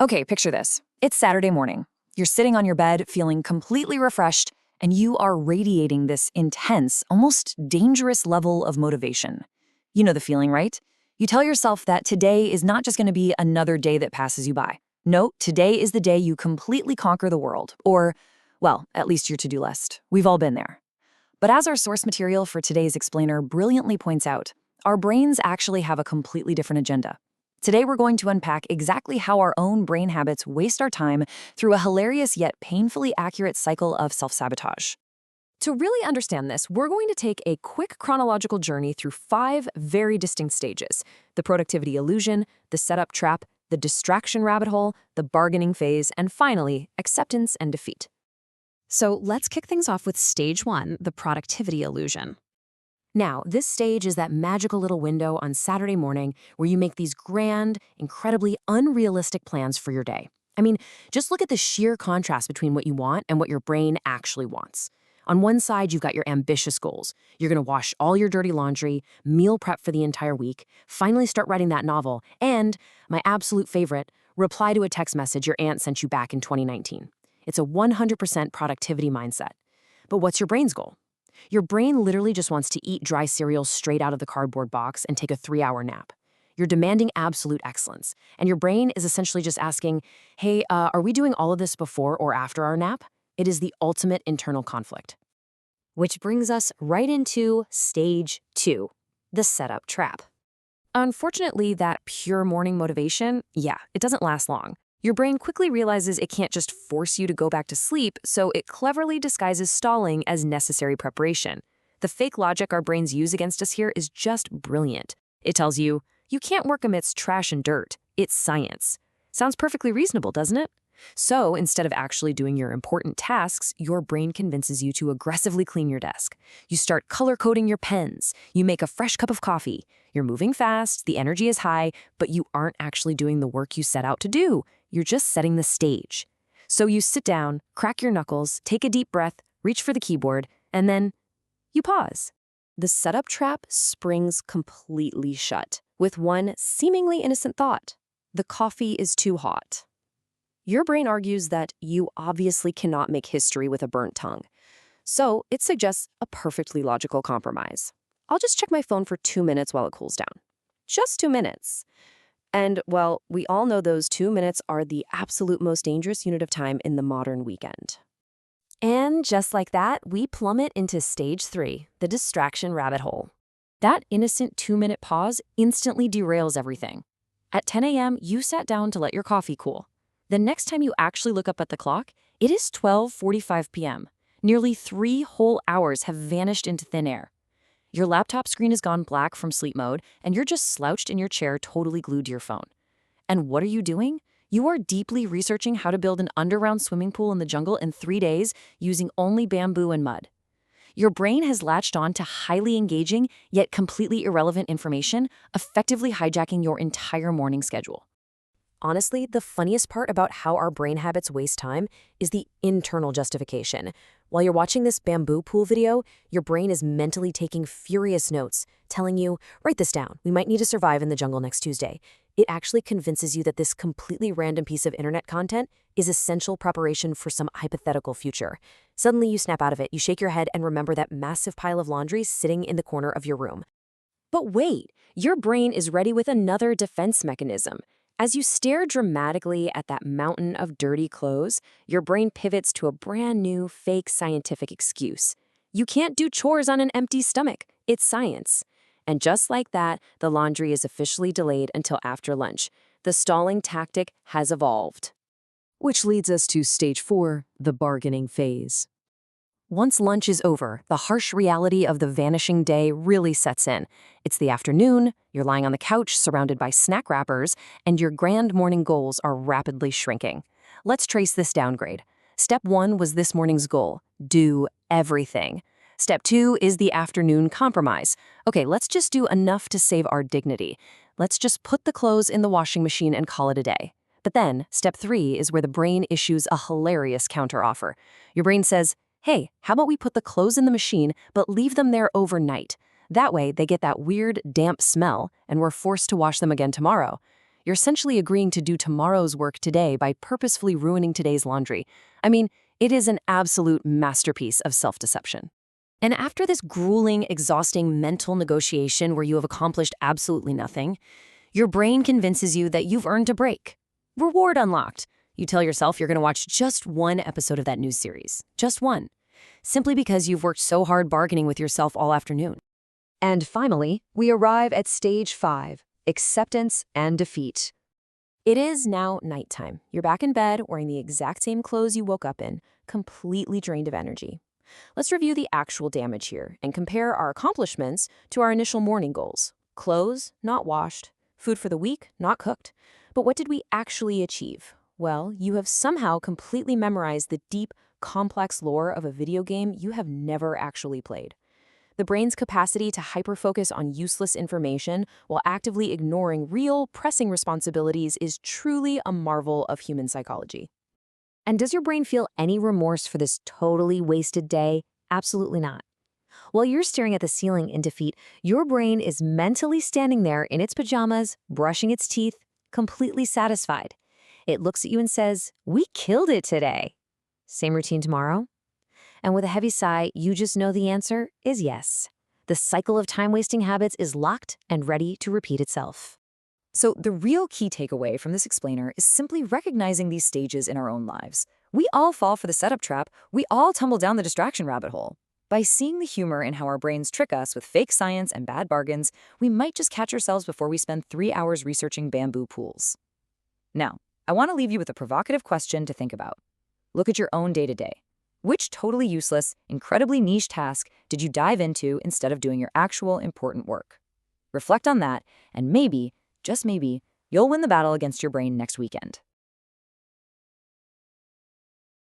Okay, picture this. It's Saturday morning. You're sitting on your bed, feeling completely refreshed, and you are radiating this intense, almost dangerous level of motivation. You know the feeling, right? You tell yourself that today is not just going to be another day that passes you by. No, today is the day you completely conquer the world. Or, well, at least your to-do list. We've all been there. But as our source material for today's explainer brilliantly points out, our brains actually have a completely different agenda. Today, we're going to unpack exactly how our own brain habits waste our time through a hilarious yet painfully accurate cycle of self-sabotage. To really understand this, we're going to take a quick chronological journey through 5 very distinct stages: the productivity illusion, the setup trap, the distraction rabbit hole, the bargaining phase, and finally, acceptance and defeat. So let's kick things off with stage 1, the productivity illusion. Now, this stage is that magical little window on Saturday morning where you make these grand, incredibly unrealistic plans for your day. I mean, just look at the sheer contrast between what you want and what your brain actually wants. On one side, you've got your ambitious goals. You're going to wash all your dirty laundry, meal prep for the entire week, finally start writing that novel, and, my absolute favorite, reply to a text message your aunt sent you back in 2019. It's a 100% productivity mindset. But what's your brain's goal? Your brain literally just wants to eat dry cereal straight out of the cardboard box and take a 3-hour nap. You're demanding absolute excellence, and your brain is essentially just asking, hey, are we doing all of this before or after our nap? It is the ultimate internal conflict. Which brings us right into stage 2, the setup trap. Unfortunately, that pure morning motivation, it doesn't last long. Your brain quickly realizes it can't just force you to go back to sleep, so it cleverly disguises stalling as necessary preparation. The fake logic our brains use against us here is just brilliant. It tells you, you can't work amidst trash and dirt. It's science. Sounds perfectly reasonable, doesn't it? So instead of actually doing your important tasks, your brain convinces you to aggressively clean your desk. You start color-coding your pens. You make a fresh cup of coffee. You're moving fast, the energy is high, but you aren't actually doing the work you set out to do. You're just setting the stage. So you sit down, crack your knuckles, take a deep breath, reach for the keyboard, and then you pause. The setup trap springs completely shut with one seemingly innocent thought: the coffee is too hot. Your brain argues that you obviously cannot make history with a burnt tongue. So it suggests a perfectly logical compromise. I'll just check my phone for 2 minutes while it cools down. Just 2 minutes. And, well, we all know those 2 minutes are the absolute most dangerous unit of time in the modern weekend. And just like that, we plummet into stage 3, the distraction rabbit hole. That innocent 2-minute pause instantly derails everything. At 10 a.m., you sat down to let your coffee cool. The next time you actually look up at the clock, it is 12:45 p.m. Nearly 3 whole hours have vanished into thin air. Your laptop screen has gone black from sleep mode, and you're just slouched in your chair, totally glued to your phone. And what are you doing? You are deeply researching how to build an underground swimming pool in the jungle in 3 days using only bamboo and mud. Your brain has latched on to highly engaging, yet completely irrelevant information, effectively hijacking your entire morning schedule. Honestly, the funniest part about how our brain habits waste time is the internal justification. While you're watching this bamboo pool video, your brain is mentally taking furious notes, telling you, write this down, we might need to survive in the jungle next Tuesday. It actually convinces you that this completely random piece of internet content is essential preparation for some hypothetical future. Suddenly you snap out of it, you shake your head and remember that massive pile of laundry sitting in the corner of your room. But wait, your brain is ready with another defense mechanism. As you stare dramatically at that mountain of dirty clothes, your brain pivots to a brand new, fake scientific excuse. You can't do chores on an empty stomach. It's science. And just like that, the laundry is officially delayed until after lunch. The stalling tactic has evolved. Which leads us to stage 4, the bargaining phase. Once lunch is over, the harsh reality of the vanishing day really sets in. It's the afternoon, you're lying on the couch surrounded by snack wrappers, and your grand morning goals are rapidly shrinking. Let's trace this downgrade. Step 1 was this morning's goal: do everything. Step 2 is the afternoon compromise. Okay, let's just do enough to save our dignity. Let's just put the clothes in the washing machine and call it a day. But then, step 3 is where the brain issues a hilarious counteroffer. Your brain says, hey, how about we put the clothes in the machine, but leave them there overnight? That way, they get that weird, damp smell, and we're forced to wash them again tomorrow. You're essentially agreeing to do tomorrow's work today by purposefully ruining today's laundry. I mean, it is an absolute masterpiece of self-deception. And after this grueling, exhausting mental negotiation where you have accomplished absolutely nothing, your brain convinces you that you've earned a break. Reward unlocked. You tell yourself you're going to watch just one episode of that news series. Just one. Simply because you've worked so hard bargaining with yourself all afternoon. And finally, we arrive at stage 5, acceptance and defeat. It is now nighttime. You're back in bed wearing the exact same clothes you woke up in, completely drained of energy. Let's review the actual damage here and compare our accomplishments to our initial morning goals. Clothes, not washed. Food for the week, not cooked. But what did we actually achieve? Well, you have somehow completely memorized the deep, complex lore of a video game you have never actually played. The brain's capacity to hyperfocus on useless information while actively ignoring real, pressing responsibilities is truly a marvel of human psychology. And does your brain feel any remorse for this totally wasted day? Absolutely not. While you're staring at the ceiling in defeat, your brain is mentally standing there in its pajamas, brushing its teeth, completely satisfied. It looks at you and says, "We killed it today." Same routine tomorrow? And with a heavy sigh, you just know the answer is yes. The cycle of time-wasting habits is locked and ready to repeat itself. So the real key takeaway from this explainer is simply recognizing these stages in our own lives. We all fall for the setup trap. We all tumble down the distraction rabbit hole. By seeing the humor in how our brains trick us with fake science and bad bargains, we might just catch ourselves before we spend 3 hours researching bamboo pools. Now, I want to leave you with a provocative question to think about. Look at your own day-to-day. Which totally useless, incredibly niche task did you dive into instead of doing your actual important work? Reflect on that, and maybe, just maybe, you'll win the battle against your brain next weekend.